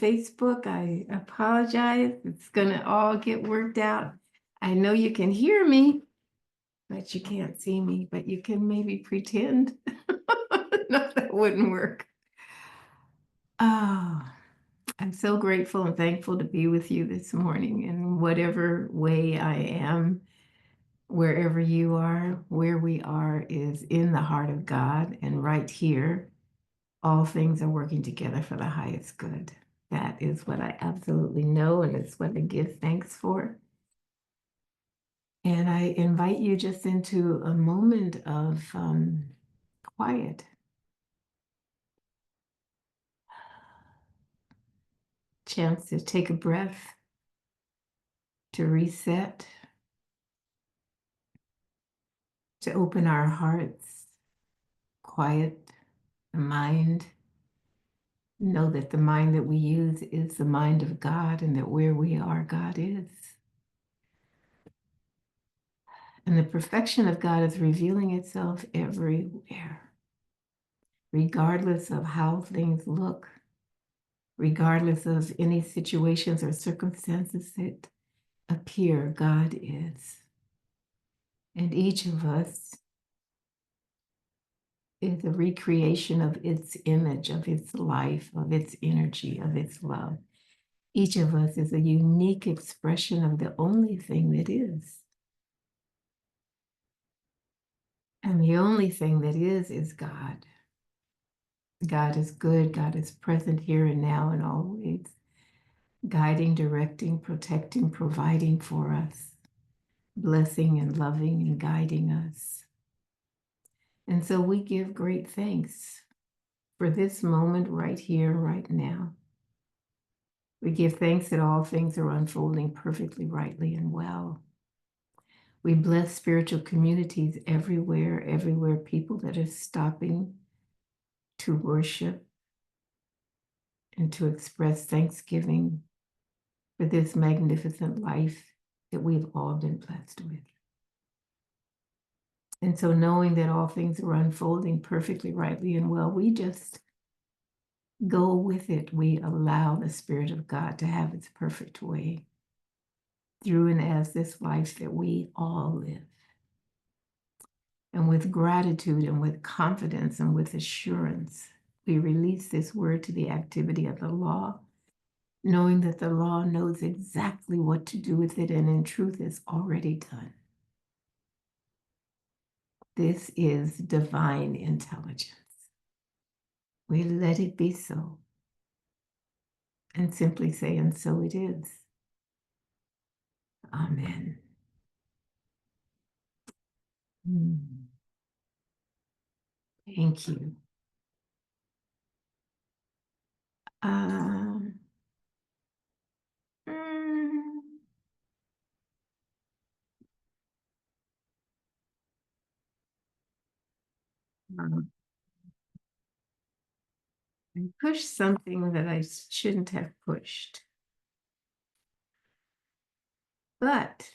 Facebook. I apologize. It's gonna all get worked out. I know you can hear me, but you can't see me, but you can maybe pretend. No, that wouldn't work. Oh, I'm so grateful and thankful to be with you this morning in whatever way I am. Wherever you are, where we are is in the heart of God, and right here, all things are working together for the highest good. That is what I absolutely know, and it's what I give thanks for. And I invite you just into a moment of quiet. Chance to take a breath, to reset, to open our hearts, quiet the mind. Know that the mind that we use is the mind of God, and that where we are, God is. And the perfection of God is revealing itself everywhere, regardless of how things look, regardless of any situations or circumstances that appear, God is. And each of us is a recreation of its image, of its life, of its energy, of its love. Each of us is a unique expression of the only thing that is. And the only thing that is God. God is good. God is present here and now and always, guiding, directing, protecting, providing for us, blessing and loving and guiding us. And so we give great thanks for this moment right here, right now. We give thanks that all things are unfolding perfectly, rightly, and well. We bless spiritual communities everywhere, people that are stopping to worship and to express thanksgiving for this magnificent life that we've all been blessed with. And so knowing that all things are unfolding perfectly, rightly, and well, we just go with it. We allow the Spirit of God to have its perfect way through and as this life that we all live. And with gratitude and with confidence and with assurance, we release this word to the activity of the law, knowing that the law knows exactly what to do with it, and in truth is already done. This is divine intelligence. We let it be so, and simply say, and so it is. Amen. Thank you. Mm, I pushed something that I shouldn't have pushed. But,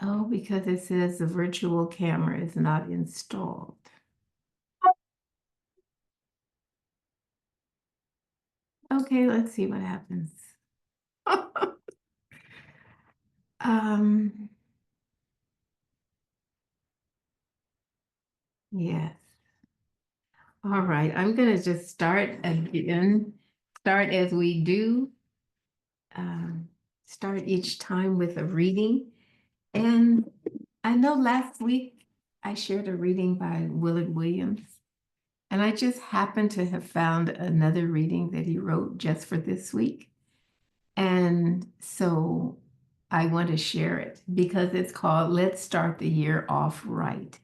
oh, because it says the virtual camera is not installed. Okay, let's see what happens. Yes. All right, I'm going to just start again. Start as we do. Start each time with a reading. And I know last week I shared a reading by Willard Williams, and I just happened to have found another reading that he wrote just for this week. And so I want to share it because it's called Let's Start the Year Off Right.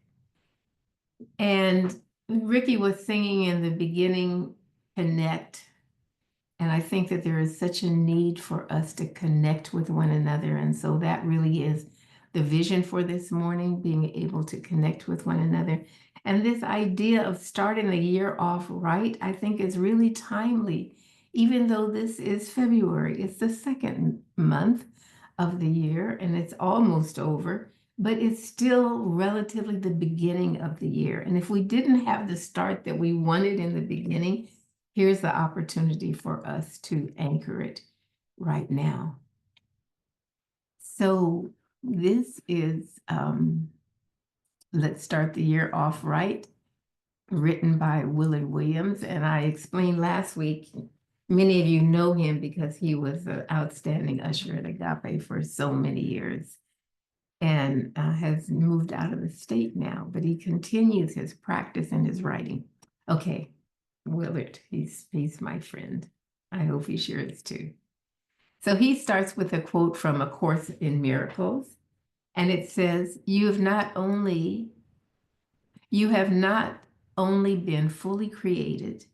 And Ricky was singing in the beginning, Connect. And I think that there is such a need for us to connect with one another. And so that really is the vision for this morning, being able to connect with one another. And this idea of starting the year off right, I think is really timely, even though this is February. It's the second month of the year and it's almost over, but it's still relatively the beginning of the year. And if we didn't have the start that we wanted in the beginning, here's the opportunity for us to anchor it right now. So this is, Let's Start the Year Off Right, written by Willard Williams. And I explained last week, many of you know him because he was an outstanding usher at Agape for so many years and has moved out of the state now, but he continues his practice and his writing. Okay, Willard, he's my friend. I hope he shares too. So he starts with a quote from A Course in Miracles, and it says, you have not only been fully created,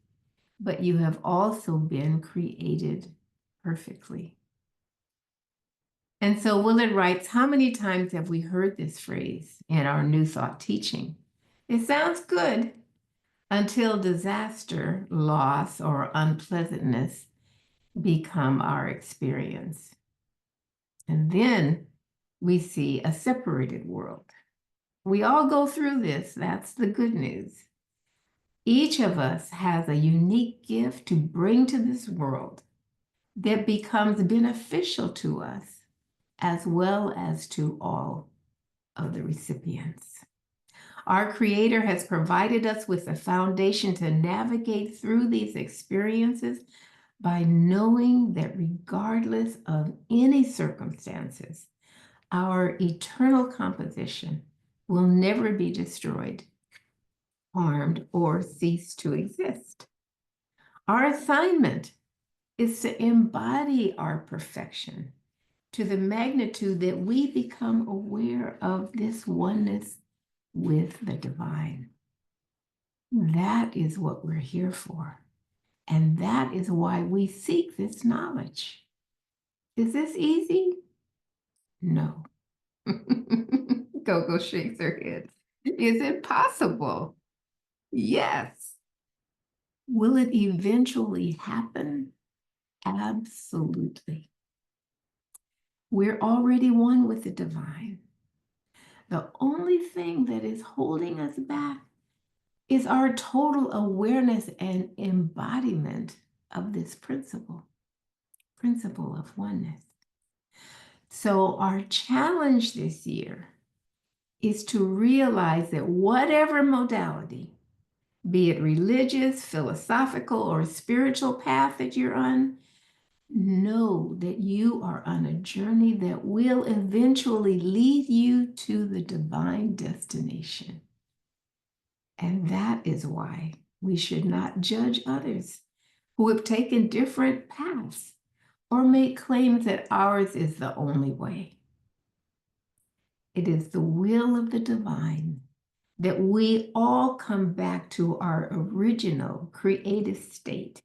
but you have also been created perfectly. And so Willard writes, how many times have we heard this phrase in our New Thought teaching? It sounds good until disaster, loss, or unpleasantness become our experience. And then we see a separated world. We all go through this. That's the good news. Each of us has a unique gift to bring to this world that becomes beneficial to us as well as to all of the recipients. Our Creator has provided us with a foundation to navigate through these experiences by knowing that regardless of any circumstances, our eternal composition will never be destroyed, harmed, or cease to exist. Our assignment is to embody our perfection to the magnitude that we become aware of this oneness with the divine. That is what we're here for. And that is why we seek this knowledge. Is this easy? No. Coco shakes her head. Is it possible? Yes. Will it eventually happen? Absolutely. We're already one with the divine. The only thing that is holding us back is our total awareness and embodiment of this principle of oneness. So our challenge this year is to realize that whatever modality, be it religious, philosophical, or spiritual path that you're on, know that you are on a journey that will eventually lead you to the divine destination. And that is why we should not judge others who have taken different paths or make claims that ours is the only way. It is the will of the divine that we all come back to our original creative state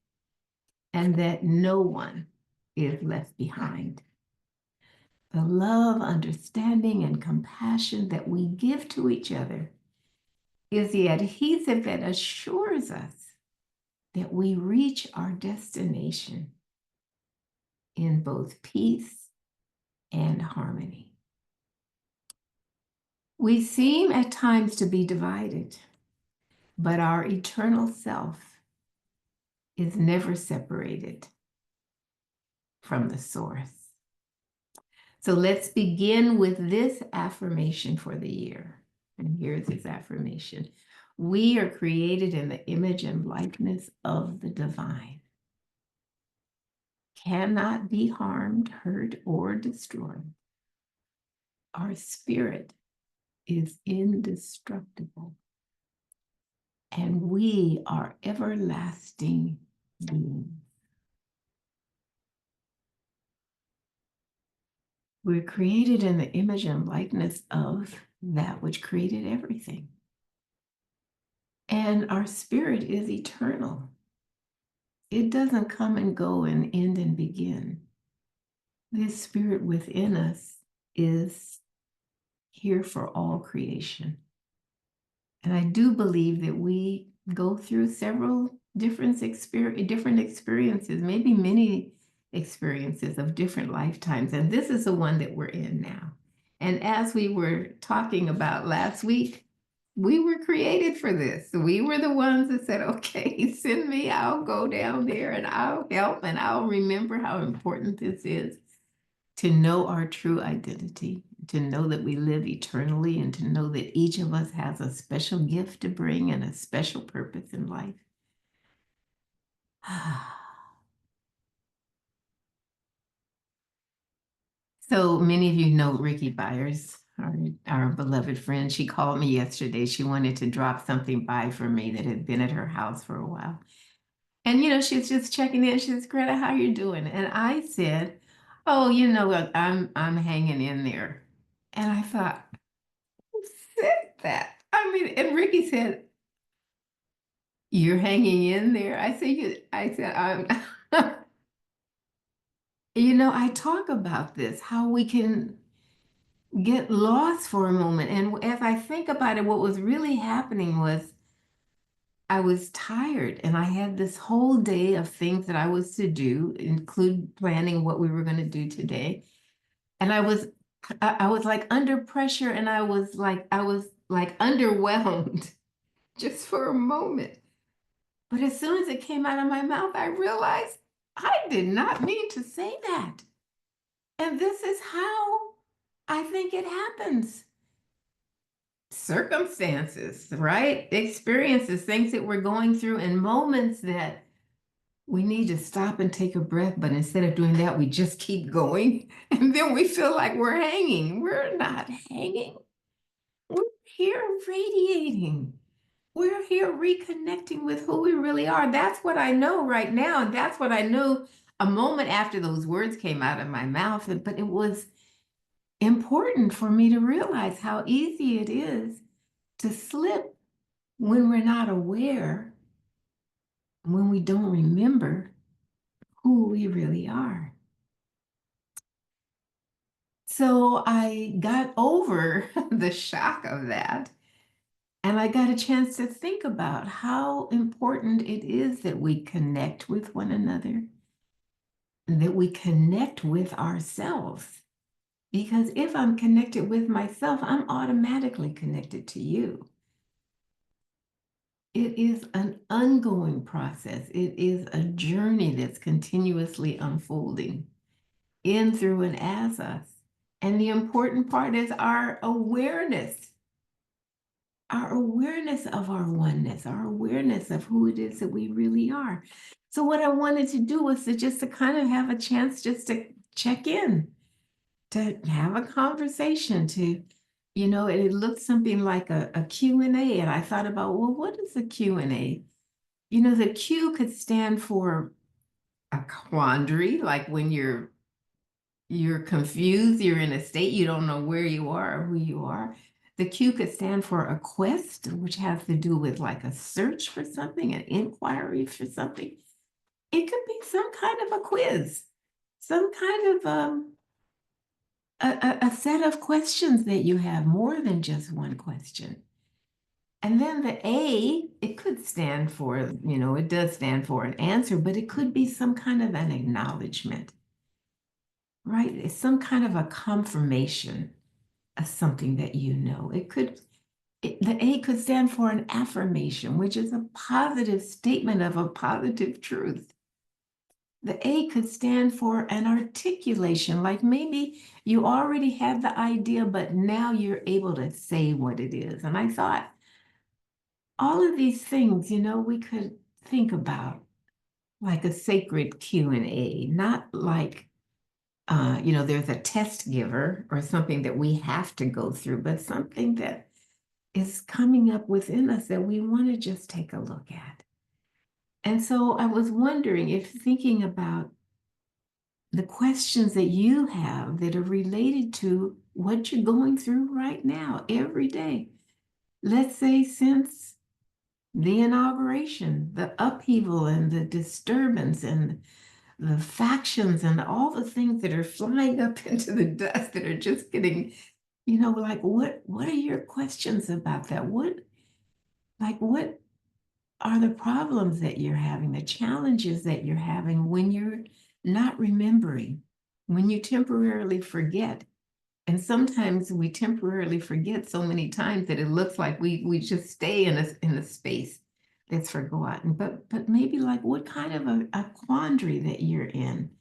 and that no one is left behind. The love, understanding, and compassion that we give to each other is the adhesive that assures us that we reach our destination in both peace and harmony. We seem at times to be divided, but our eternal self is never separated from the source. So let's begin with this affirmation for the year. And here's his affirmation. We are created in the image and likeness of the divine. Cannot be harmed, hurt, or destroyed. Our spirit is indestructible. And we are everlasting beings. We're created in the image and likeness of that which created everything. And our spirit is eternal. It doesn't come and go and end and begin. This spirit within us is here for all creation. And I do believe that we go through several different experiences, maybe many experiences of different lifetimes. And this is the one that we're in now. And as we were talking about last week, We were created for this. We were the ones that said, okay, send me, I'll go down there and I'll help and I'll remember how important this is to know our true identity, to know that we live eternally, and to know that each of us has a special gift to bring and a special purpose in life. So many of you know Ricky Byers, our beloved friend. She called me yesterday. She wanted to drop something by for me that had been at her house for a while. And, she was just checking in. She says, Greta, how you doing? And I said, oh, what, I'm hanging in there. And I thought, who said that? I mean, and Ricky said, you're hanging in there. I said, I talk about this, how we can get lost for a moment. And as I think about it, what was really happening was I was tired and I had this whole day of things that I was to do, include planning what we were going to do today. And I was like under pressure, and I was like underwhelmed just for a moment. But as soon as it came out of my mouth, I realized I did not mean to say that. And this is how I think it happens. Circumstances, right? Experiences, things that we're going through, and moments that we need to stop and take a breath. But instead of doing that, we just keep going. And then we feel like we're hanging. We're not hanging. We're here radiating. We're here reconnecting with who we really are. That's what I know right now. And that's what I knew a moment after those words came out of my mouth. But it was important for me to realize how easy it is to slip when we're not aware, when we don't remember who we really are. So I got over the shock of that, and I got a chance to think about how important it is that we connect with one another, and that we connect with ourselves. Because if I'm connected with myself, I'm automatically connected to you. It is an ongoing process. It is a journey that's continuously unfolding in, through, and as us. And the important part is our awareness of our oneness, our awareness of who it is that we really are. So what I wanted to do was to kind of have a chance just to check in, to have a conversation, it looked something like a Q&A. And I thought about, well, what is a Q&A? The Q could stand for a quandary, like when you're confused, you're in a state, you don't know where you are or who you are. The Q could stand for a quest, which has to do with like a search for something, an inquiry for something. It could be some kind of a quiz, some kind of a set of questions that you have, more than just one question. And then the A, it could stand for, it does stand for an answer, but it could be some kind of an acknowledgement, right? It's some kind of a confirmation of something that you know. The A could stand for an affirmation, which is a positive statement of a positive truth. The A could stand for an articulation, like maybe you already had the idea, but now you're able to say what it is. And I thought, all of these things, we could think about like a sacred Q&A, not like, there's a test giver or something that we have to go through, but something that is coming up within us that we want to just take a look at. And so I was wondering if, thinking about the questions that you have that are related to what you're going through right now, every day, let's say since the inauguration, the upheaval and the disturbance and the factions and all the things that are flying up into the dust that are just getting, like what are your questions about that? What are the problems that you're having, the challenges that you're having when you're not remembering, when you temporarily forget And sometimes we temporarily forget so many times that it looks like we just stay in a space that's forgotten. But maybe like what kind of a quandary that you're in.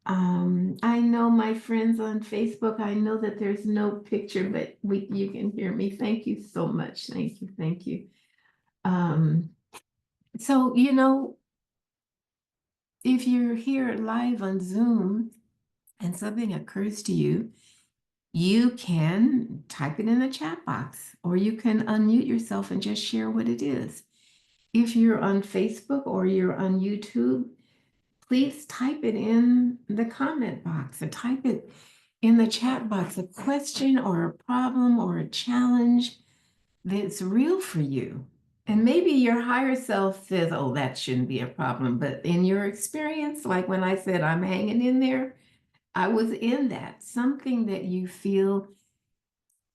I know my friends on Facebook, I know that there's no picture, but you can hear me. Thank you so much. Thank you. Thank you. So, if you're here live on Zoom and something occurs to you, you can type it in the chat box, or you can unmute yourself and just share what it is. If you're on Facebook or you're on YouTube, please type it in the comment box or type it in the chat box, a question or a problem or a challenge that's real for you. And maybe your higher self says, oh, that shouldn't be a problem. But in your experience, like when I said I'm hanging in there, I was in that, something that you feel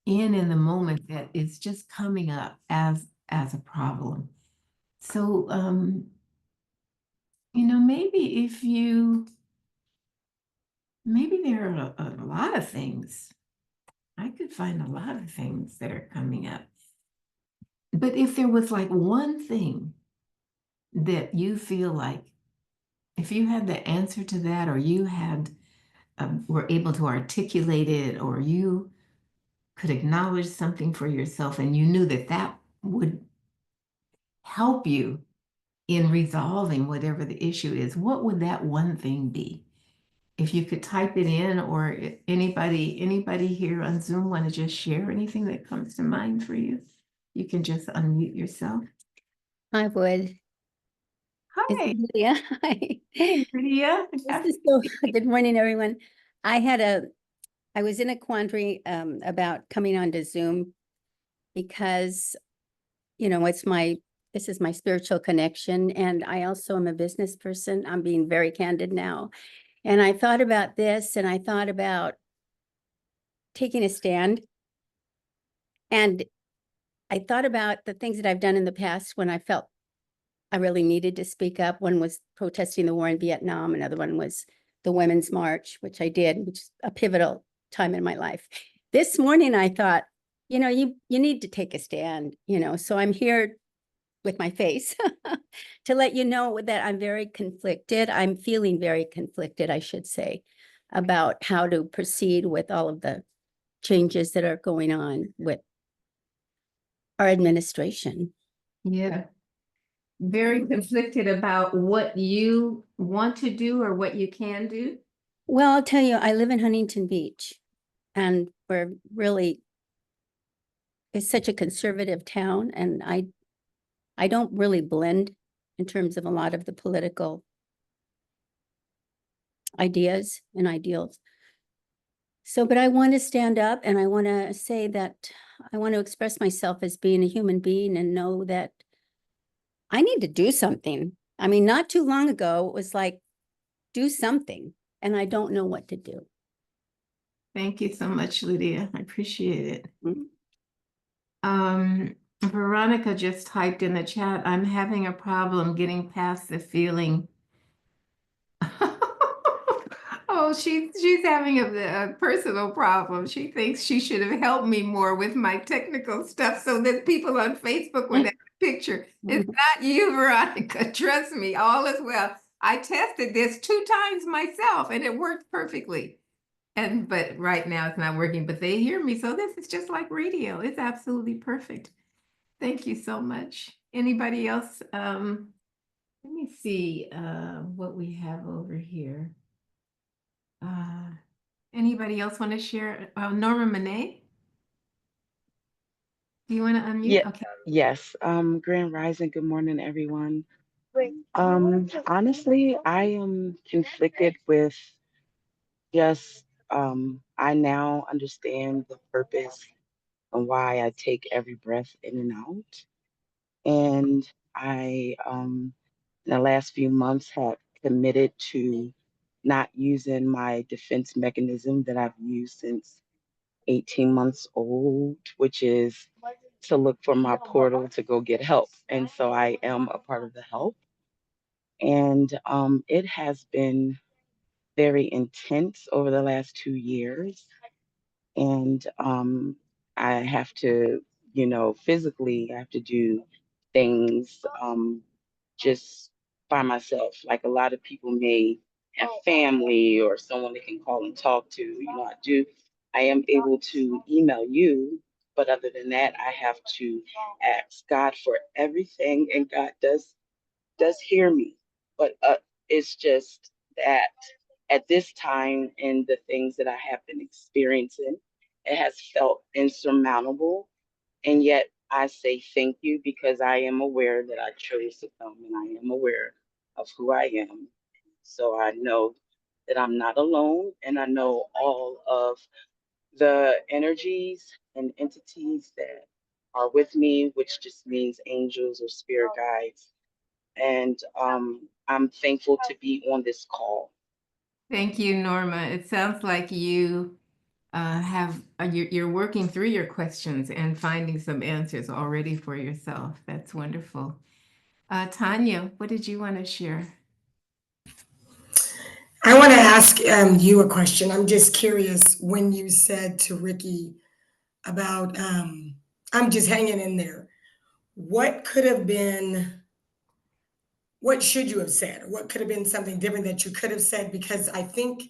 in the moment that is just coming up as a problem. So maybe maybe there are a lot of things. I could find a lot of things that are coming up. But if there was like one thing that you feel like, if you had the answer to that, or you had were able to articulate it, or you could acknowledge something for yourself, and you knew that that would help you in resolving whatever the issue is, what would that one thing be? If you could type it in, or anybody here on Zoom want to just share anything that comes to mind for you, you can just unmute yourself. I would. Hi. Lydia. Hi. Hey, Lydia. Good morning, everyone. I was in a quandary about coming onto Zoom because, this is my spiritual connection. And I also am a business person. I'm being very candid now. And I thought about this, and I thought about taking a stand. And I thought about the things that I've done in the past when I felt I really needed to speak up. One was protesting the war in Vietnam. Another one was the Women's March, which I did, which is a pivotal time in my life. This morning, I thought, you need to take a stand, so I'm here with my face to let you know that I'm very conflicted. I'm feeling very conflicted, I should say, about how to proceed with all of the changes that are going on with our administration. Yeah. Very conflicted about what you want to do or what you can do. Well, I'll tell you, I live in Huntington Beach, and it's such a conservative town, and I don't really blend in terms of a lot of the political ideas and ideals. So, but I want to stand up, and I want to say that I want to express myself as being a human being and know that I need to do something. I mean, not too long ago, it was like, do something, and I don't know what to do. Thank you so much, Lydia. I appreciate it. Mm-hmm. Veronica just typed in the chat, I'm having a problem getting past the feeling. Oh, she's having a personal problem. She thinks she should have helped me more with my technical stuff so that people on Facebook would have a picture. It's not you, Veronica. Trust me, all is well. I tested this 2 times myself and it worked perfectly. But right now it's not working, but they hear me. So this is just like radio. It's absolutely perfect. Thank you so much. Anybody else? Let me see what we have over here. Anybody else want to share? Norma Monet? Do you want to unmute? Yeah, Okay. yes. Grand Rising, good morning, everyone. Honestly, I am conflicted with just I now understand the purpose and why I take every breath in and out. And I in the last few months have committed to not using my defense mechanism that I've used since 18 months old, which is to look for my portal to go get help. And so I am a part of the help. And it has been very intense over the last 2 years. And I have to, physically, I have to do things just by myself. Like a lot of people may have family or someone they can call and talk to. I am able to email you, but other than that, I have to ask God for everything, and God does hear me. But it's just that at this time and the things that I have been experiencing, it has felt insurmountable. And yet I say thank you because I am aware that I chose to come, and I am aware of who I am. So I know that I'm not alone, and I know all of the energies and entities that are with me, which just means angels or spirit guides. And I'm thankful to be on this call. Thank you, Norma. It sounds like you you're working through your questions and finding some answers already for yourself. That's wonderful. Tanya, what did you want to share? I want to ask you a question. I'm just curious when you said to Ricky about, I'm just hanging in there. What could have been, what should you have said? Or what could have been something different that you could have said? Because I think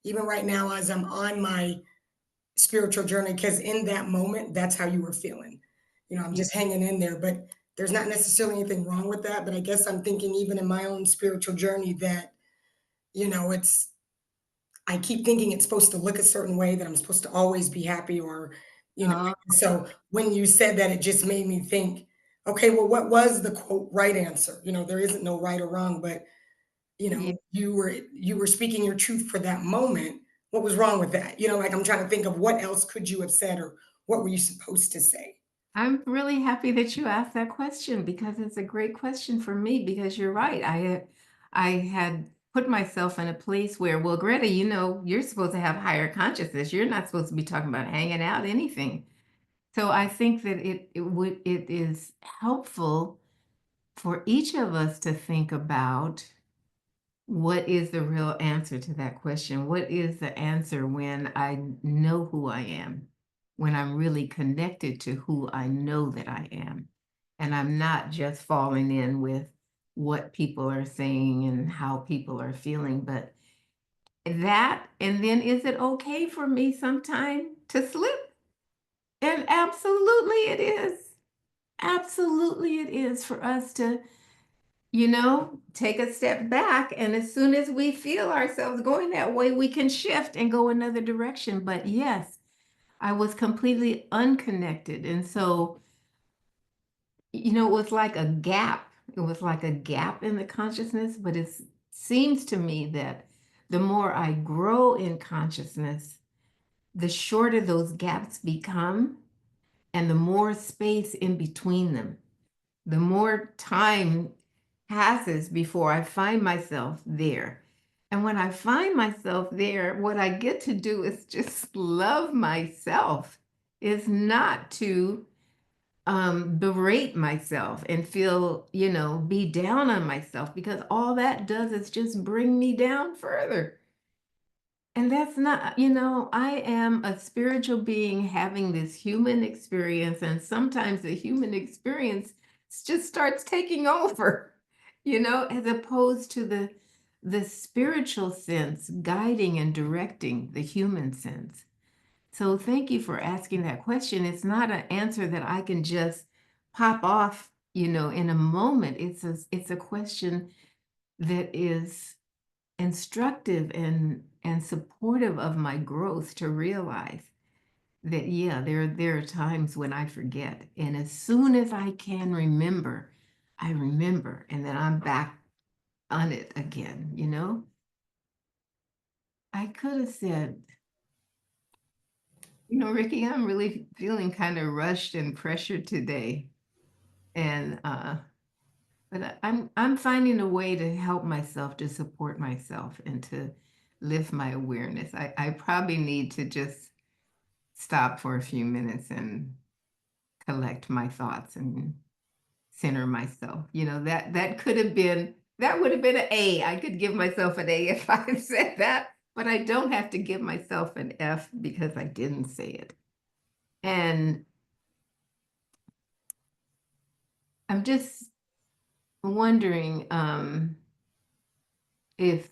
even right now, as I'm on my spiritual journey, because in that moment, that's how you were feeling. I'm Yeah. just hanging in there, but there's not necessarily anything wrong with that. But I guess I'm thinking, even in my own spiritual journey, that, it's I keep thinking it's supposed to look a certain way, that I'm supposed to always be happy, or, Oh, so when you said that, it just made me think, okay, well, what was the quote right answer? There isn't no right or wrong, but yeah. you were speaking your truth for that moment. What was wrong with that? Like, I'm trying to think of what else could you have said, or what were you supposed to say? I'm really happy that you asked that question because it's a great question for me because you're right. I had put myself in a place where, well, Greta, you're supposed to have higher consciousness. You're not supposed to be talking about hanging out, anything. So I think that it is helpful for each of us to think about what is the real answer to that question. What is the answer when I know who I am, when I'm really connected to who I know that I am, and I'm not just falling in with what people are saying and how people are feeling, but that, and then is it okay for me sometime to slip? And absolutely it is. Absolutely it is for us to, take a step back. And as soon as we feel ourselves going that way, we can shift and go another direction. But yes, I was completely unconnected. And so, it was like a gap. It was like a gap in the consciousness. But it seems to me that the more I grow in consciousness, the shorter those gaps become and the more space in between them. The more time passes before I find myself there. And when I find myself there, what I get to do is just love myself, is not to berate myself and feel, be down on myself, because all that does is just bring me down further. And that's not, I am a spiritual being having this human experience, and sometimes the human experience just starts taking over, as opposed to the spiritual sense guiding and directing the human sense. So thank you for asking that question. It's not an answer that I can just pop off, in a moment. It's a question that is instructive and supportive of my growth, to realize that, yeah, there are times when I forget, and as soon as I can remember, I remember, and then I'm back on it again. I could have said, Ricky, I'm really feeling kind of rushed and pressured today, and but I'm finding a way to help myself, to support myself, and to lift my awareness. I probably need to just stop for a few minutes and collect my thoughts and center myself. That would have been an A. I could give myself an A if I said that. but I don't have to give myself an F because I didn't say it. And I'm just wondering if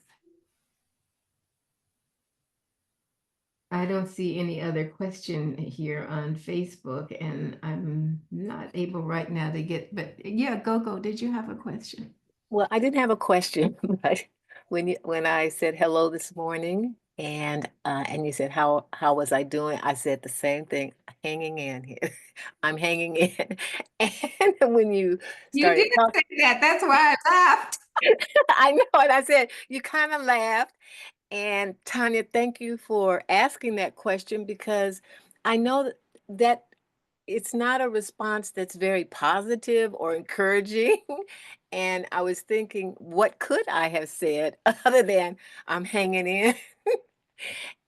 I don't see any other question here on Facebook, and I'm not able right now to get, but yeah, Gogo, did you have a question? Well, I didn't have a question, but when I said hello this morning and you said how was I doing? I said the same thing, hanging in here. I'm hanging in. And when you You started did talking, say that. That's why I laughed. I know, and I said you kind of laughed. And Tanya, thank you for asking that question because I know that it's not a response that's very positive or encouraging. And I was thinking, what could I have said other than I'm hanging in?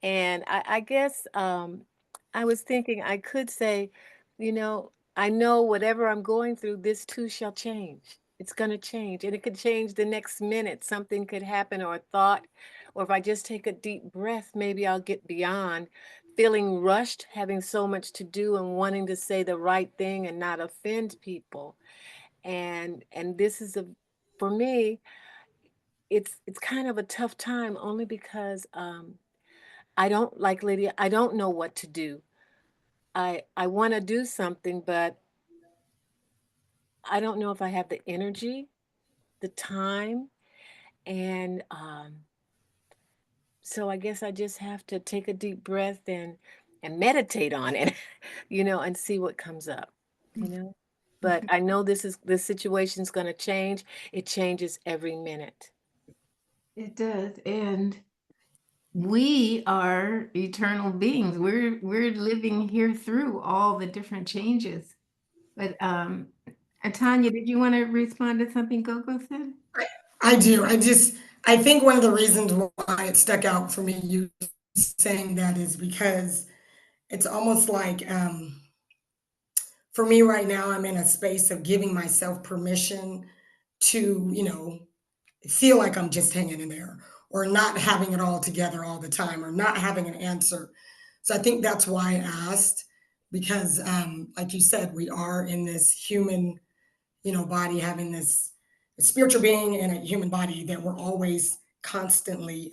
And I guess I was thinking I could say, I know whatever I'm going through, this too shall change. It's going to change. And it could change the next minute. Something could happen or a thought. Or if I just take a deep breath, maybe I'll get beyond feeling rushed, having so much to do and wanting to say the right thing and not offend people. And this is for me, it's kind of a tough time only because I don't like Lydia, I don't know what to do. I want to do something, but I don't know if I have the energy, the time, and so I guess I just have to take a deep breath and meditate on it, and see what comes up, you know. But I know this situation's going to change. It changes every minute. It does. And we are eternal beings. We're living here through all the different changes. But Tanya, did you want to respond to something Gogo said? I do. I think one of the reasons why it stuck out for me, you saying that, is because it's almost like, for me right now, I'm in a space of giving myself permission to, feel like I'm just hanging in there or not having it all together all the time or not having an answer. So I think that's why I asked, because, like you said, we are in this human, body, having this spiritual being in a human body, that we're always constantly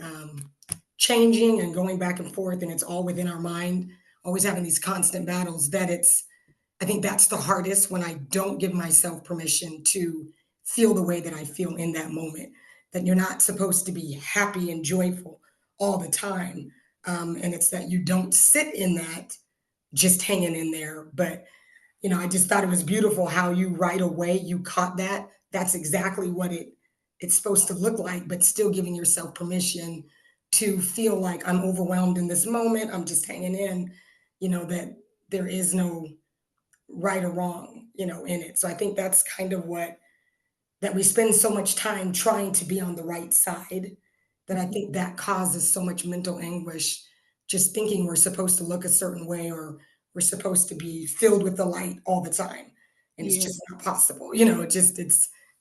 changing and going back and forth, and it's all within our mind, always having these constant battles. I think that's the hardest, when I don't give myself permission to feel the way that I feel in that moment. That you're not supposed to be happy and joyful all the time, and it's that you don't sit in that, just hanging in there. But I just thought it was beautiful how you right away you caught that. That's exactly what it's supposed to look like, but still giving yourself permission to feel like, I'm overwhelmed in this moment. I'm just hanging in, that there is no right or wrong, in it. So I think that's kind of what, that we spend so much time trying to be on the right side, that I think that causes so much mental anguish, just thinking we're supposed to look a certain way, or we're supposed to be filled with the light all the time. And it's Yeah. just not possible.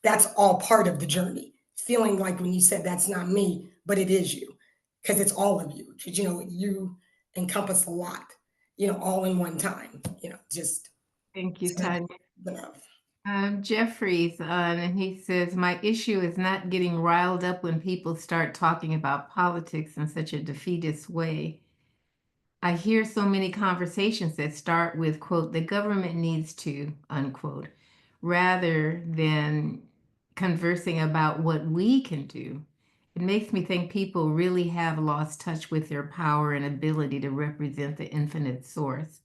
That's all part of the journey. Feeling like, when you said that's not me, but it is you, because it's all of you. Because, you encompass a lot, all in one time, just Thank you, so that's Tanya. enough. Jeffrey's on, and he says, my issue is not getting riled up when people start talking about politics in such a defeatist way. I hear so many conversations that start with, quote, the government needs to, unquote, rather than conversing about what we can do. It makes me think people really have lost touch with their power and ability to represent the infinite source.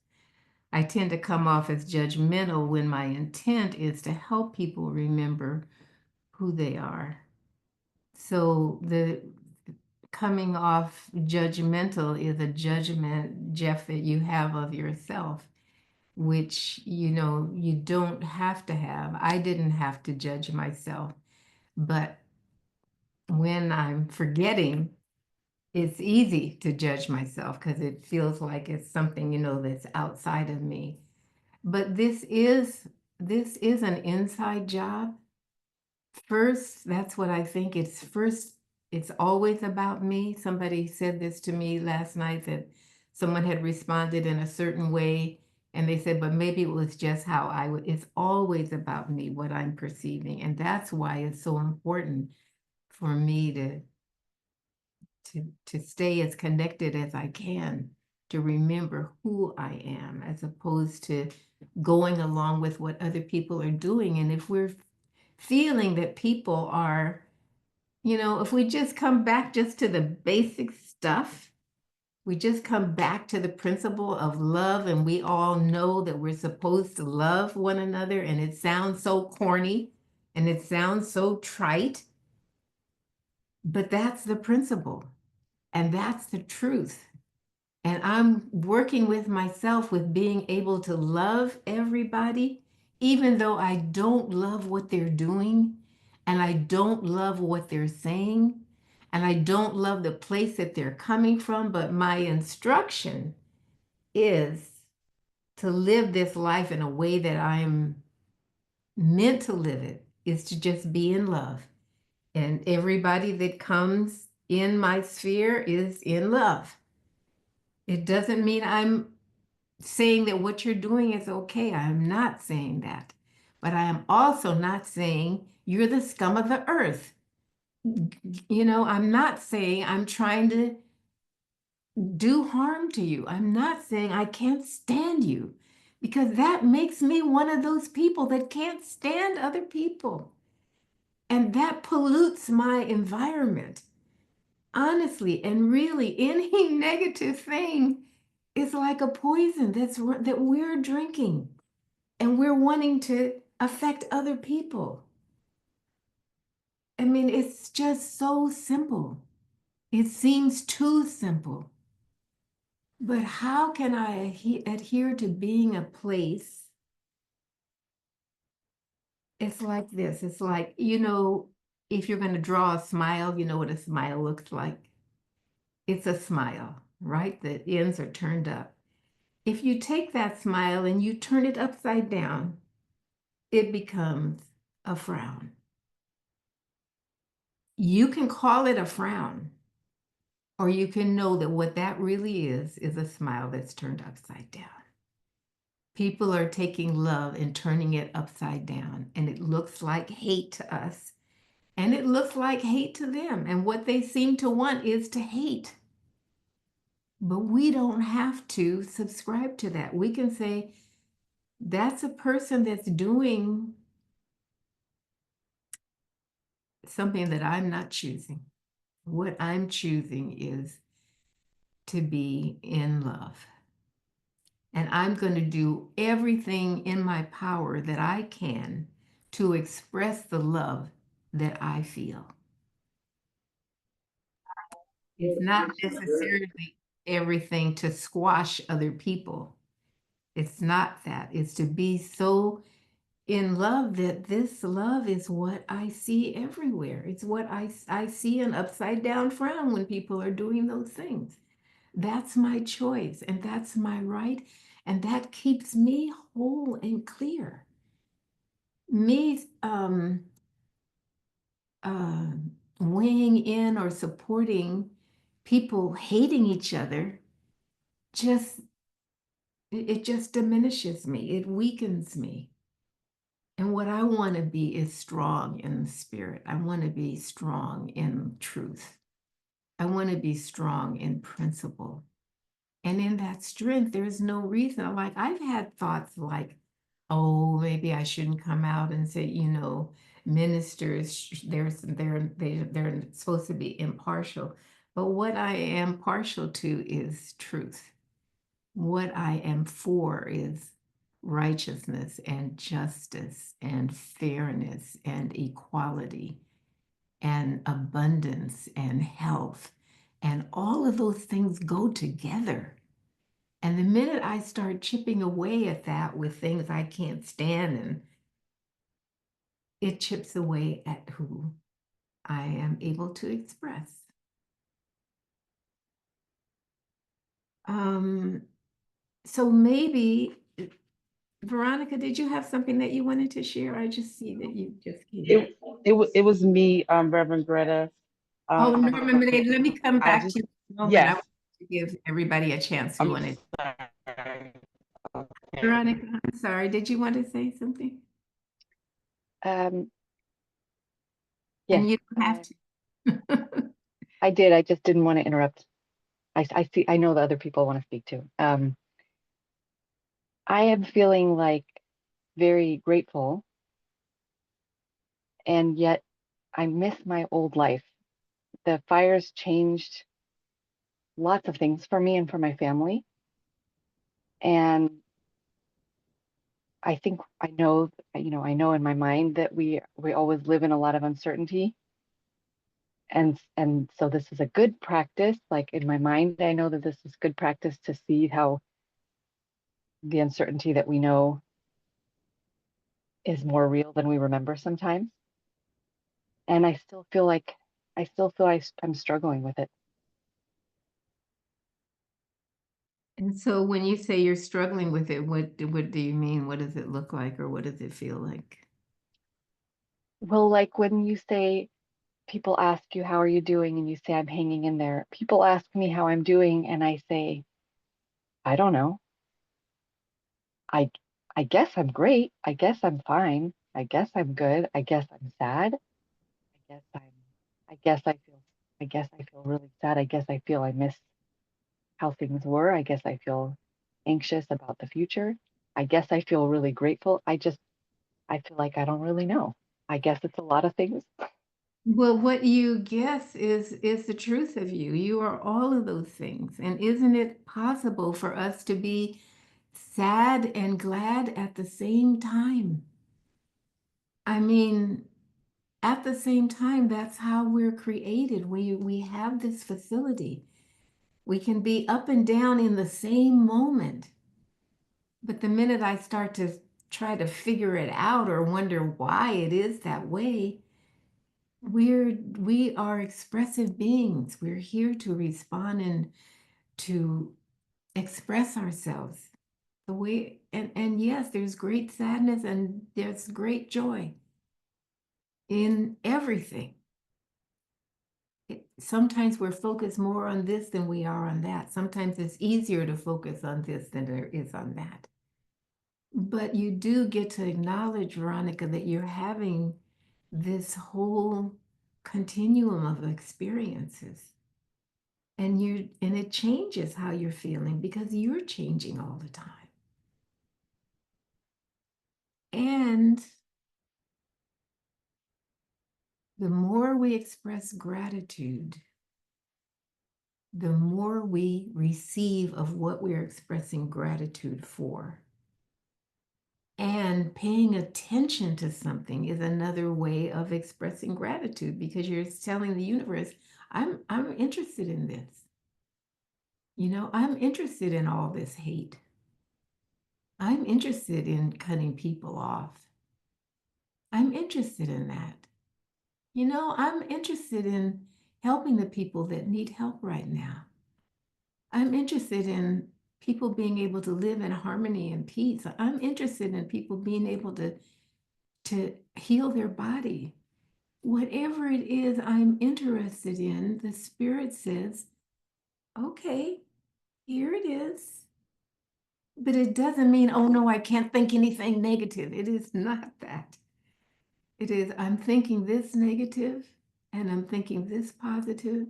I tend to come off as judgmental when my intent is to help people remember who they are. So the coming off judgmental is a judgment, Jeff, that you have of yourself, which, you don't have to have. I didn't have to judge myself, but when I'm forgetting, it's easy to judge myself because it feels like it's something, that's outside of me. But this is an inside job. First, that's what I think. It's first it's always about me. Somebody said this to me last night, that someone had responded in a certain way, and they said, but maybe it was just how I would. It's always about me, what I'm perceiving. And that's why it's so important for me to stay as connected as I can, to remember who I am, as opposed to going along with what other people are doing. And if we're feeling that people are, if we just come back just to the basic stuff, we just come back to the principle of love, and we all know that we're supposed to love one another, and it sounds so corny and it sounds so trite, but that's the principle and that's the truth. And I'm working with myself with being able to love everybody, even though I don't love what they're doing, and I don't love what they're saying, and I don't love the place that they're coming from. But my instruction is to live this life in a way that I'm meant to live it, is to just be in love. And everybody that comes in my sphere is in love. It doesn't mean I'm saying that what you're doing is okay. I am not saying that. But I am also not saying you're the scum of the earth. I'm not saying I'm trying to do harm to you. I'm not saying I can't stand you, because that makes me one of those people that can't stand other people. And that pollutes my environment. Honestly, and really, any negative thing is like a poison that we're drinking, and we're wanting to affect other people. I mean, it's just so simple. It seems too simple. But how can I adhere to being a place? It's like this. It's like, if you're going to draw a smile, you know what a smile looks like. It's a smile, right? The ends are turned up. If you take that smile and you turn it upside down, it becomes a frown. You can call it a frown, or you can know that what that really is a smile that's turned upside down. People are taking love and turning it upside down, and it looks like hate to us, and it looks like hate to them. And what they seem to want is to hate. But we don't have to subscribe to that. We can say, that's a person that's doing something that I'm not choosing. What I'm choosing is to be in love. And I'm going to do everything in my power that I can to express the love that I feel. It's not necessarily everything to squash other people. It's not that. It's to be so in love that this love is what I see everywhere. It's what I see an upside down frown when people are doing those things. That's my choice, and that's my right, and that keeps me whole and clear. Me weighing in or supporting people hating each other, it just diminishes me. It weakens me. And what I want to be is strong in the spirit. I want to be strong in truth. I want to be strong in principle. And in that strength, there's no reason. Like, I've had thoughts like, oh, maybe I shouldn't come out and say, ministers, they're supposed to be impartial. But what I am partial to is truth. What I am for is righteousness and justice and fairness and equality and abundance and health. And all of those things go together. And the minute I start chipping away at that with things I can't stand, and it chips away at who I am able to express. So maybe, Veronica, did you have something that you wanted to share? I just see that you just came. It was me, Reverend Greta. Oh, Norma, let me come I back just, to you in a moment. I yes, want to give everybody a chance who I'm wanted. sorry. Okay. Veronica, I'm sorry. Did you want to say something? Yes, And you don't have to. I did. I just didn't want to interrupt. I see. I know the other people want to speak too. I am feeling like very grateful, and yet I miss my old life. The fires changed lots of things for me and for my family, and I think I know, I know in my mind that we always live in a lot of uncertainty, and so this is a good practice. Like in my mind, I know that this is good practice to see how the uncertainty that we know is more real than we remember sometimes. And I still feel like I'm struggling with it. And so when you say you're struggling with it, what do you mean? What does it look like, or what does it feel like? Well, like when you say, people ask you, how are you doing? And you say, I'm hanging in there. People ask me how I'm doing, and I say, I don't know. I I guess I'm great. I guess I'm fine. I guess I'm good. I guess I'm sad. I guess I'm I guess I guess I feel really sad. I guess I feel I miss how things were. I guess I feel anxious about the future. I guess I feel really grateful. I feel like I don't really know. I guess it's a lot of things. Well, what you guess is the truth of you. You are all of those things. And isn't it possible for us to be sad and glad at the same time? I mean, at the same time, that's how we're created. We have this facility. We can be up and down in the same moment. But the minute I start to try to figure it out or wonder why it is that way, we are expressive beings. We're here to respond and to express ourselves the way, and yes, there's great sadness and there's great joy in everything. Sometimes we're focused more on this than we are on that. Sometimes it's easier to focus on this than there is on that. But you do get to acknowledge, Veronica, that you're having this whole continuum of experiences. And it changes how you're feeling because you're changing all the time. And the more we express gratitude, the more we receive of what we're expressing gratitude for. And paying attention to something is another way of expressing gratitude because you're telling the universe, I'm interested in this. I'm interested in all this hate. I'm interested in cutting people off. I'm interested in that. I'm interested in helping the people that need help right now. I'm interested in people being able to live in harmony and peace. I'm interested in people being able to heal their body. Whatever it is I'm interested in, the Spirit says, okay, here it is. But it doesn't mean, oh no, I can't think anything negative. It is not that. It is, I'm thinking this negative and I'm thinking this positive,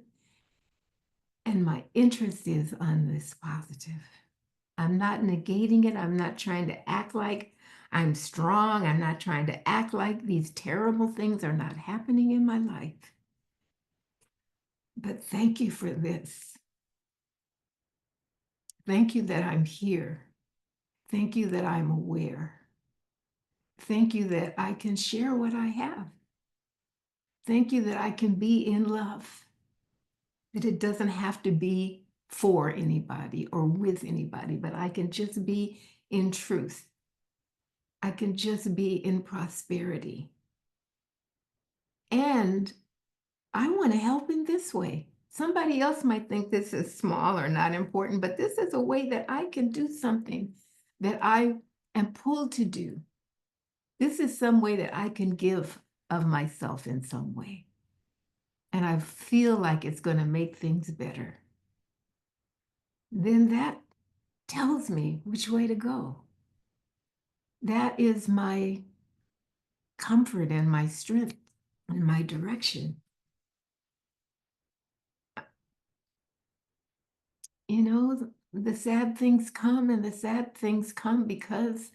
and my interest is on this positive. I'm not negating it. I'm not trying to act like I'm strong. I'm not trying to act like these terrible things are not happening in my life. But thank you for this. Thank you that I'm here. Thank you that I'm aware. Thank you that I can share what I have. Thank you that I can be in love, that it doesn't have to be for anybody or with anybody, but I can just be in truth. I can just be in prosperity. And I want to help in this way. Somebody else might think this is small or not important, but this is a way that I can do something that I am pulled to do. This is some way that I can give of myself in some way. and I feel like it's going to make things better, then that tells me which way to go. That is my comfort and my strength and my direction. You know, the sad things come, and the sad things come because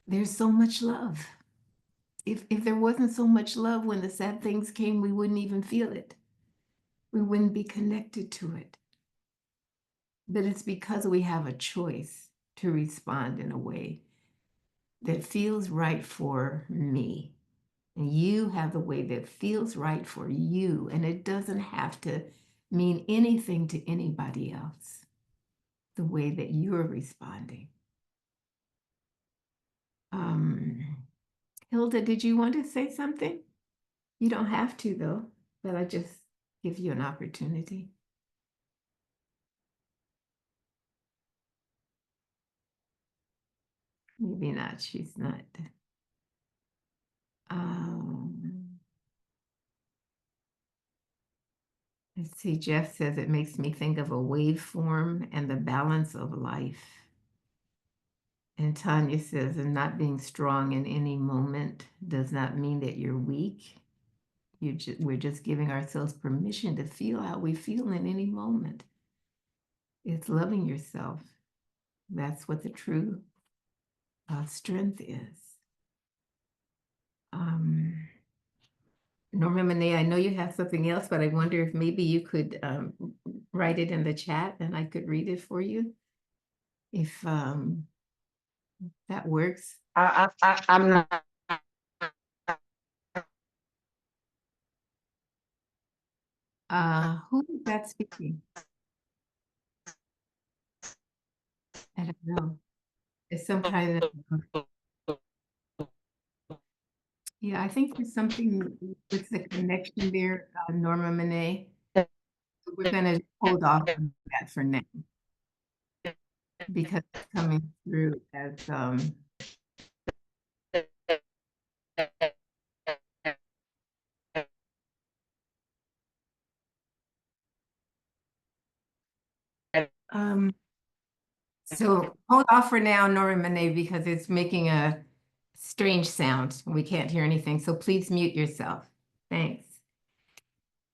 there's so much love. If there wasn't so much love when the sad things came, we wouldn't even feel it. We wouldn't be connected to it. But it's because we have a choice to respond in a way that feels right for me. And you have the way that feels right for you. And it doesn't have to mean anything to anybody else, the way that you're responding. Hilda, did you want to say something? You don't have to, though, but I just give you an opportunity. Maybe not. She's not. Let's see. Jeff says it makes me think of a waveform and the balance of life. And Tanya says, and not being strong in any moment does not mean that you're weak. We're just giving ourselves permission to feel how we feel in any moment. It's loving yourself. That's what the true strength is. Norma Monet, I know you have something else, but I wonder if maybe you could write it in the chat and I could read it for you, if that works. I'm not. Who is that speaking? I don't know. It's some kind of, yeah, I think there's something with the connection there, Norma Monet. So we're going to hold off on that for now because it's coming through as so hold off for now, Nora Monet, because it's making a strange sound. We can't hear anything. So please mute yourself. Thanks.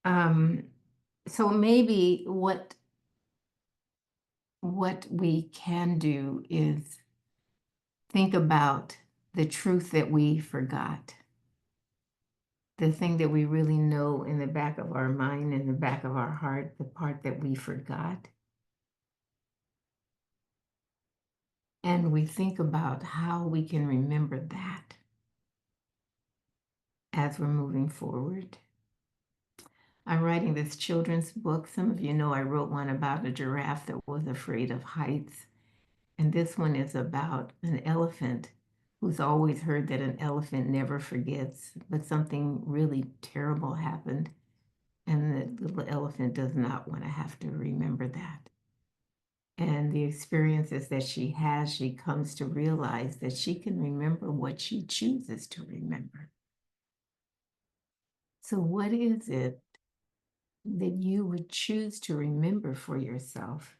So maybe what we can do is think about the truth that we forgot. The thing that we really know in the back of our mind, in the back of our heart, the part that we forgot. And we think about how we can remember that as we're moving forward. I'm writing this children's book. Some of you know I wrote one about a giraffe that was afraid of heights. And this one is about an elephant who's always heard that an elephant never forgets, but something really terrible happened. And the little elephant does not want to have to remember that. And the experiences that she has, she comes to realize that she can remember what she chooses to remember. So what is it that you would choose to remember for yourself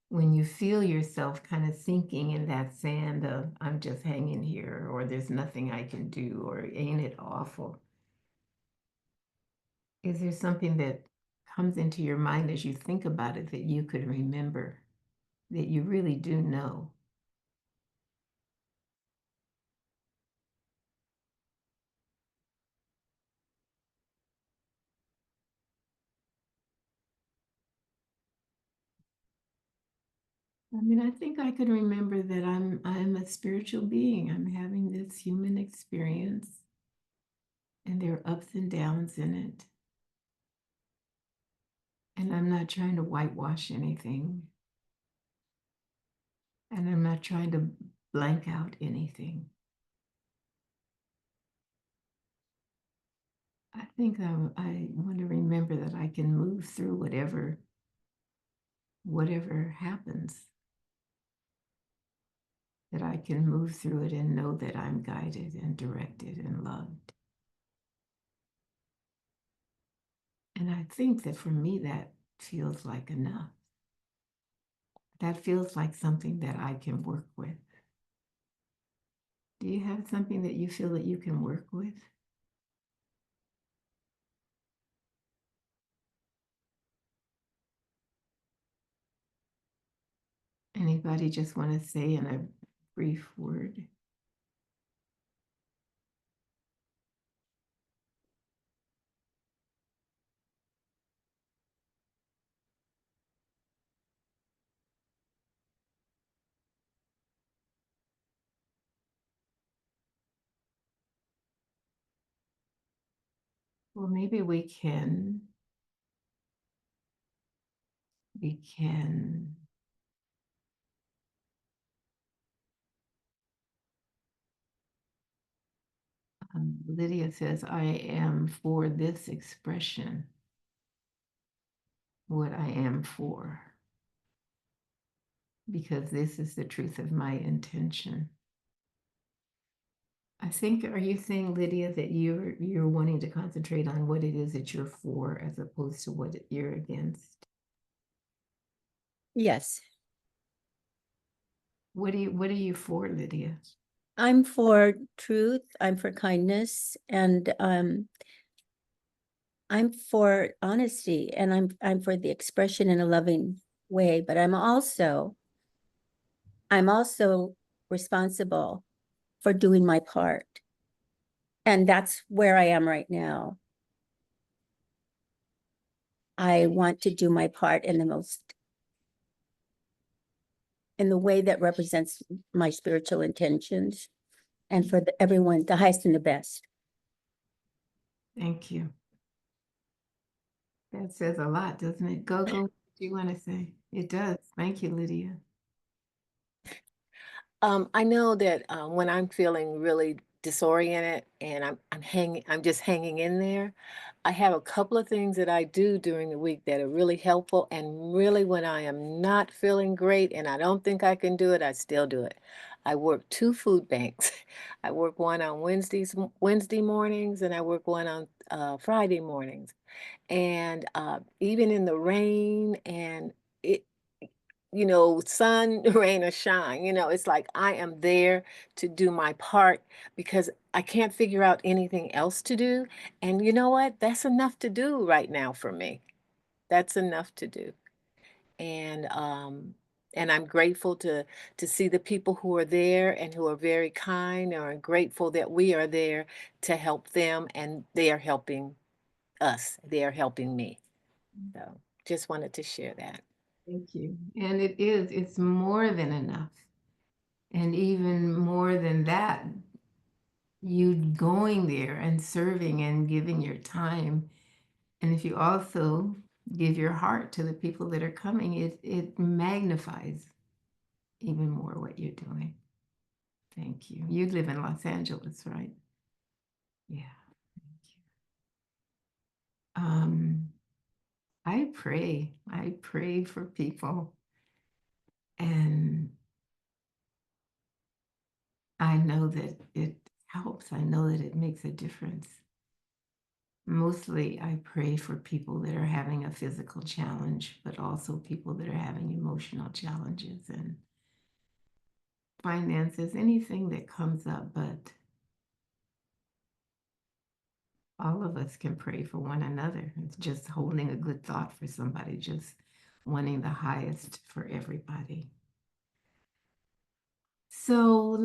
when you feel yourself kind of sinking in that sand of, I'm just hanging here, or there's nothing I can do, or ain't it awful? Is there something that comes into your mind as you think about it that you could remember, that you really do know? I mean, I think I could remember that I'm a spiritual being. I'm having this human experience, and there are ups and downs in it. And I'm not trying to whitewash anything. And I'm not trying to blank out anything. I think I want to remember that I can move through whatever happens, that I can move through it and know that I'm guided and directed and loved. And I think that for me, that feels like enough. That feels like something that I can work with. Do you have something that you feel that you can work with? Anybody just want to say in a brief word? Well, maybe we can Lydia says, I am for this expression, what I am for, because this is the truth of my intention. I think, are you saying, Lydia, that you're wanting to concentrate on what it is that you're for as opposed to what you're against? Yes, What are you for, Lydia? I'm for truth, I'm for kindness, and I'm for honesty, and I'm for the expression in a loving way, but I'm also responsible for doing my part. And that's where I am right now. I want to do my part in the way that represents my spiritual intentions, and for everyone, the highest and the best. Thank you. That says a lot, doesn't it? Go, what do you want to say? It does. Thank you, Lydia. I know that when I'm feeling really disoriented and I'm just hanging in there, I have a couple of things that I do during the week that are really helpful. And really, when I am not feeling great and I don't think I can do it, I still do it. I work two food banks. I work one on Wednesday mornings, and I work one on Friday mornings. And even in the rain and it, sun, rain or shine, it's like I am there to do my part because I can't figure out anything else to do. And you know what? That's enough to do right now for me. That's enough to do. And I'm grateful to see the people who are there and who are very kind, and I'm grateful that we are there to help them, and they are helping us. They are helping me. So just wanted to share that. Thank you. And it's more than enough. And even more than that, you going there and serving and giving your time. And if you also give your heart to the people that are coming, it magnifies even more what you're doing. Thank you. You live in Los Angeles, right? Yeah. Thank you. I pray for people, and I know that it helps. I know that it makes a difference. Mostly, I pray for people that are having a physical challenge, but also people that are having emotional challenges and finances, anything that comes up. But all of us can pray for one another. It's just holding a good thought for somebody, just wanting the highest for everybody. So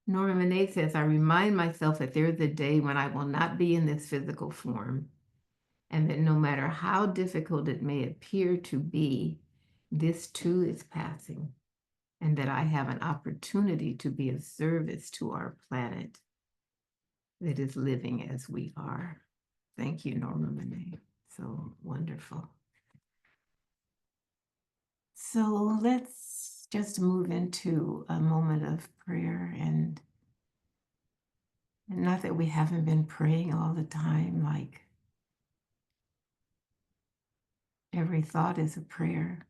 Norma Monet says, I remind myself that there is a day when I will not be in this physical form, and that no matter how difficult it may appear to be, this too is passing, and that I have an opportunity to be of service to our planet that is living as we are. Thank you, Norma Monet. So wonderful. So let's just move into a moment of prayer, and not that we haven't been praying all the time, like every thought is a prayer.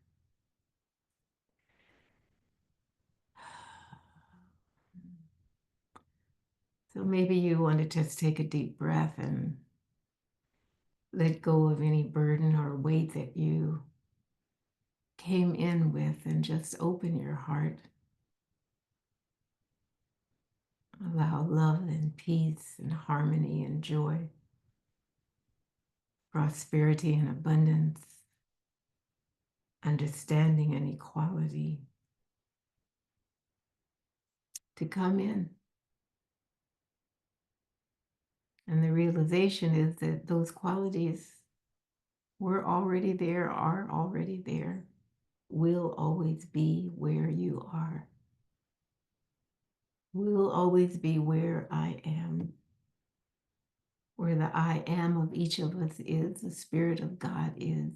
So maybe you want to just take a deep breath and let go of any burden or weight that you came in with and just open your heart. Allow love and peace and harmony and joy, prosperity and abundance, understanding and equality to come in. And the realization is that those qualities were already there, are already there, will always be where you are, will always be where I am. Where the I am of each of us is, the Spirit of God is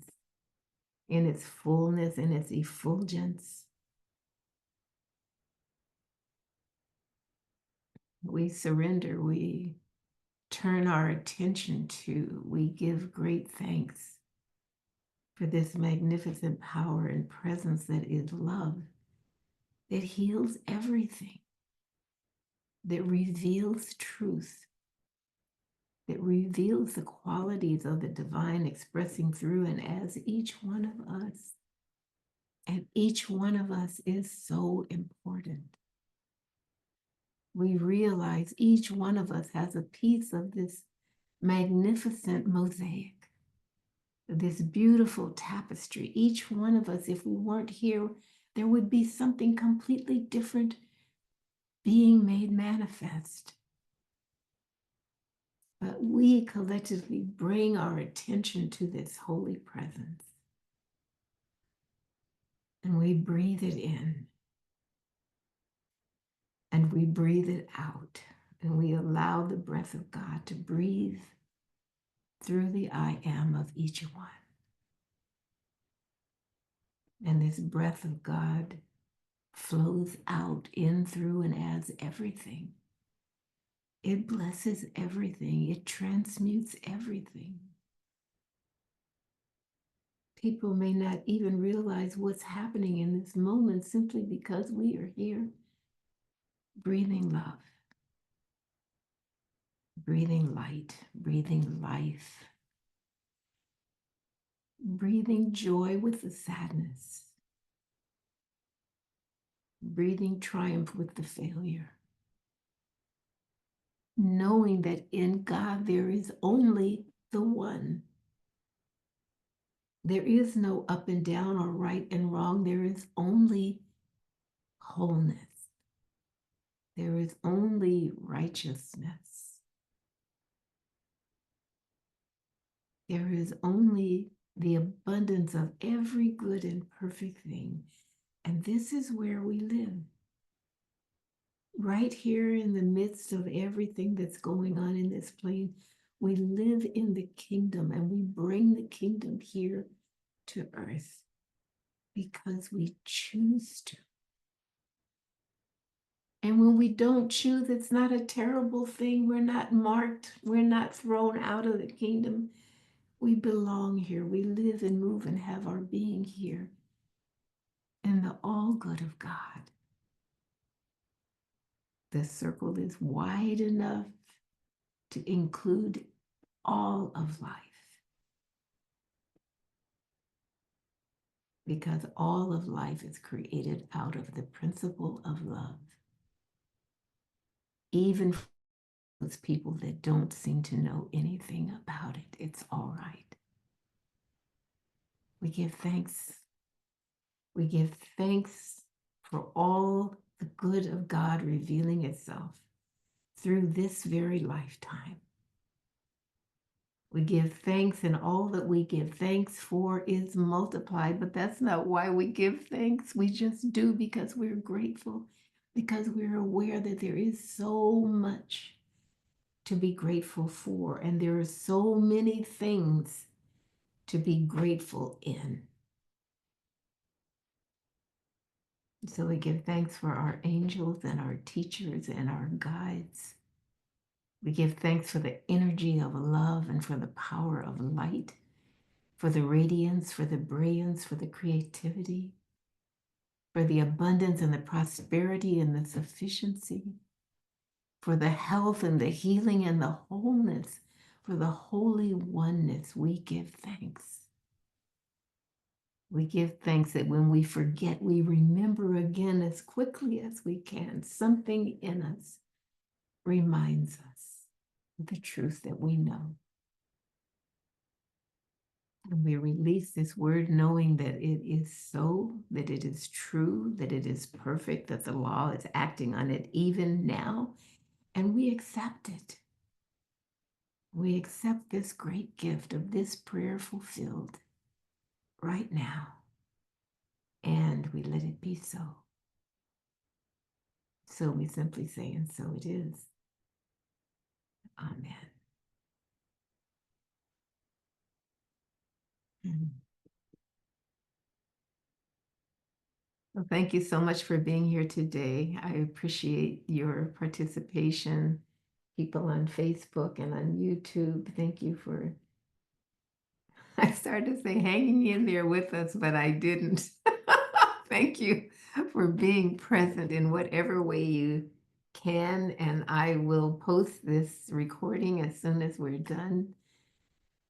in its fullness, in its effulgence. We surrender, we turn our attention to, we give great thanks for this magnificent power and presence that is love, that heals everything, that reveals truth, that reveals the qualities of the divine expressing through and as each one of us. And each one of us is so important. We realize each one of us has a piece of this magnificent mosaic, this beautiful tapestry. Each one of us, if we weren't here, there would be something completely different being made manifest. But we collectively bring our attention to this holy presence. And we breathe it in. And we breathe it out. And we allow the breath of God to breathe through the I am of each one. And this breath of God flows out in, through, and as everything. It blesses everything. It transmutes everything. People may not even realize what's happening in this moment simply because we are here breathing love, breathing light, breathing life, breathing joy with the sadness, breathing triumph with the failure. Knowing that in God there is only the one. There is no up and down or right and wrong. There is only wholeness. There is only righteousness. There is only the abundance of every good and perfect thing. And this is where we live. Right here in the midst of everything that's going on in this plane, we live in the kingdom and we bring the kingdom here to earth because we choose to. And when we don't choose, it's not a terrible thing. We're not marked. We're not thrown out of the kingdom. We belong here. We live and move and have our being here in the all good of God. The circle is wide enough to include all of life. Because all of life is created out of the principle of love. Even for those people that don't seem to know anything about it, it's all right. We give thanks. We give thanks for all the good of God revealing itself through this very lifetime. We give thanks, and all that we give thanks for is multiplied, but that's not why we give thanks. We just do because we're grateful, because we're aware that there is so much to be grateful for, and there are so many things to be grateful in. So we give thanks for our angels and our teachers and our guides. We give thanks for the energy of love and for the power of light, for the radiance, for the brilliance, for the creativity, for the abundance and the prosperity and the sufficiency, for the health and the healing and the wholeness, for the holy oneness, we give thanks. We give thanks that when we forget, we remember again as quickly as we can. Something in us reminds us of the truth that we know. And we release this word knowing that it is so, that it is true, that it is perfect, that the law is acting on it even now. And we accept it. We accept this great gift of this prayer fulfilled right now. And we let it be so. So we simply say, and so it is. Amen. Well, thank you so much for being here today. I appreciate your participation. People on Facebook and on YouTube, thank you for, I started to say hanging in there with us, but I didn't. Thank you for being present in whatever way you can. And I will post this recording as soon as we're done.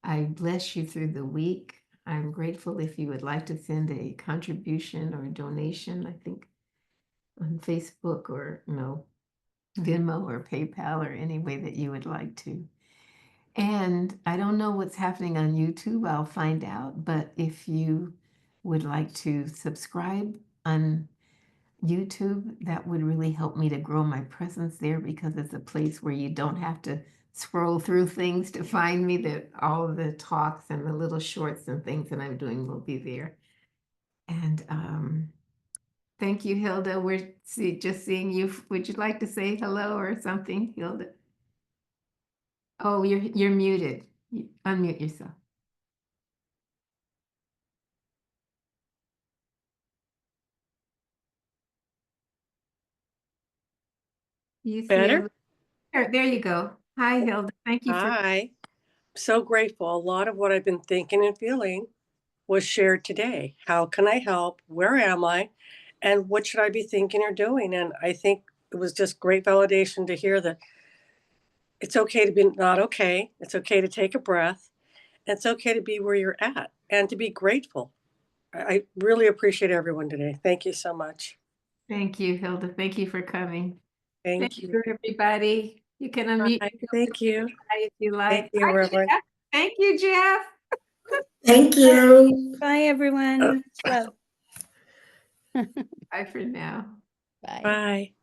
I bless you through the week. I'm grateful if you would like to send a contribution or donation, I think on Facebook or Venmo or PayPal or any way that you would like to. And I don't know what's happening on YouTube. I'll find out. But if you would like to subscribe on YouTube, that would really help me to grow my presence there, because it's a place where you don't have to scroll through things to find me, that all of the talks and the little shorts and things that I'm doing will be there. And thank you, Hilda. We're just seeing you. Would you like to say hello or something, Hilda? Oh, you're muted. Unmute yourself. You see Better? there you go. Hi, Hilda. Thank you for Hi. So grateful. A lot of what I've been thinking and feeling was shared today. How can I help? Where am I? And what should I be thinking or doing? And I think it was just great validation to hear that it's okay to be not okay. It's okay to take a breath. And it's okay to be where you're at and to be grateful. I really appreciate everyone today. Thank you so much. Thank you, Hilda. Thank you for coming. Thank Thank you. you, everybody. You can unmute Bye. yourself Thank you. if you Thank like. you, Hi, Reverend. Jeff. Thank you, Jeff. Thank you. Bye, everyone. Much love. Bye for now. Bye. Bye.